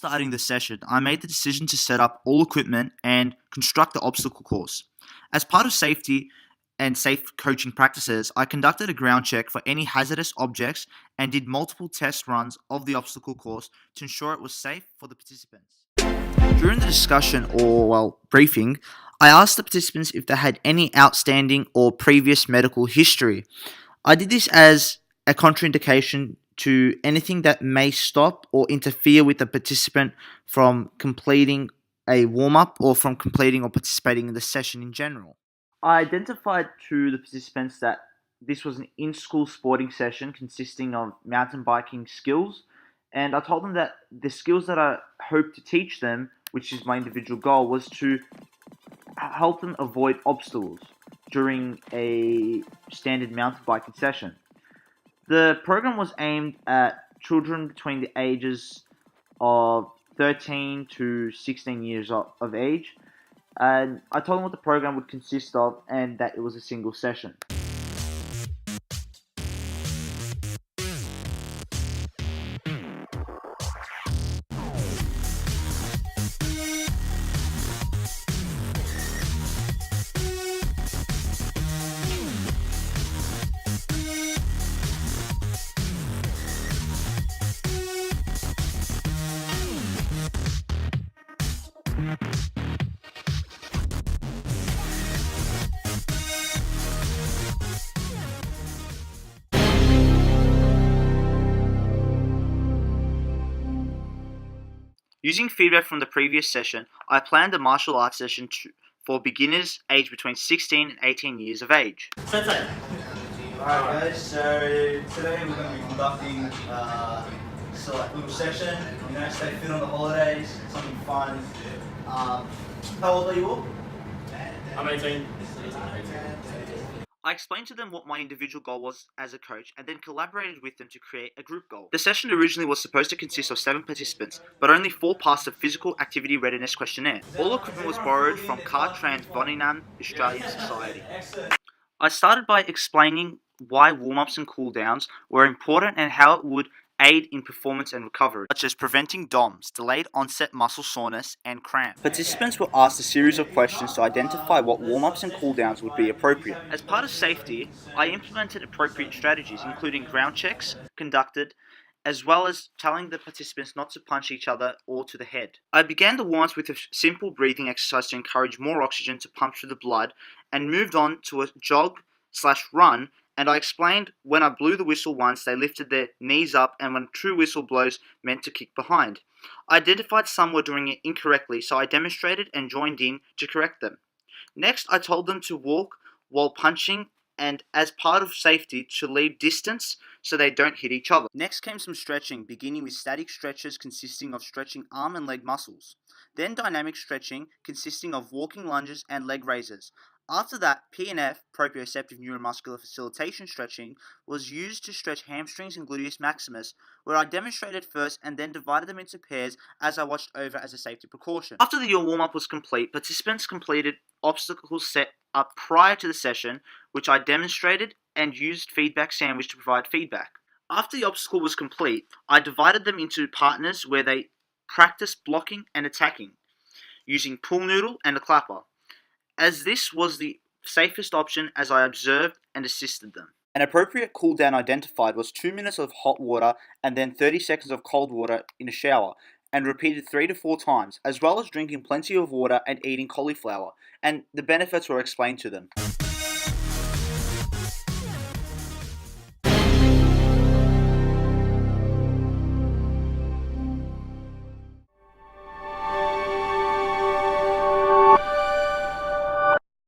starting the session, I made the decision to set up all equipment and construct the obstacle course. As part of safety and safe coaching practices, I conducted a ground check for any hazardous objects and did multiple test runs of the obstacle course to ensure it was safe for the participants. During the discussion briefing, I asked the participants if they had any outstanding or previous medical history. I did this as a contraindication to anything that may stop or interfere with the participant from completing a warm-up or from completing or participating in the session in general. I identified to the participants that this was an in-school sporting session consisting of mountain biking skills, and I told them that the skills that I hope to teach them, which is my individual goal, was to help them avoid obstacles during a standard mountain biking session. The program was aimed at children between the ages of 13 to 16 years of age, and I told them what the program would consist of and that it was a single session. Using feedback from the previous session, I planned a martial arts session for beginners aged between 16 and 18 years of age. Alright guys, so today we're going to be conducting a little session, stay fit on the holidays, something fun. How old are you all? I'm 18. I explained to them what my individual goal was as a coach and then collaborated with them to create a group goal. The session originally was supposed to consist of 7 participants, but only 4 passed the physical activity readiness questionnaire. All equipment was borrowed from Car Trans Voninam Australian Society. I started by explaining why warm-ups and cool-downs were important and how it would aid in performance and recovery, such as preventing DOMS, delayed onset muscle soreness, and cramp. Participants were asked a series of questions to identify what warm-ups and cool-downs would be appropriate. As part of safety, I implemented appropriate strategies, including ground checks conducted, as well as telling the participants not to punch each other or to the head. I began the warm-ups with a simple breathing exercise to encourage more oxygen to pump through the blood, and moved on to a jog/run, and I explained when I blew the whistle once, they lifted their knees up, and when true whistle blows meant to kick behind. I identified some were doing it incorrectly, so I demonstrated and joined in to correct them. Next, I told them to walk while punching, and as part of safety, to leave distance so they don't hit each other. Next came some stretching, beginning with static stretches consisting of stretching arm and leg muscles. Then dynamic stretching consisting of walking lunges and leg raises. After that, PNF, proprioceptive neuromuscular facilitation stretching, was used to stretch hamstrings and gluteus maximus, where I demonstrated first and then divided them into pairs as I watched over as a safety precaution. After the warm-up was complete, participants completed obstacles set up prior to the session, which I demonstrated and used feedback sandwich to provide feedback. After the obstacle was complete, I divided them into partners where they practiced blocking and attacking, using pool noodle and a clapper, as this was the safest option as I observed and assisted them. An appropriate cool down identified was 2 minutes of hot water and then 30 seconds of cold water in a shower, and repeated 3 to 4 times, as well as drinking plenty of water and eating cauliflower, and the benefits were explained to them.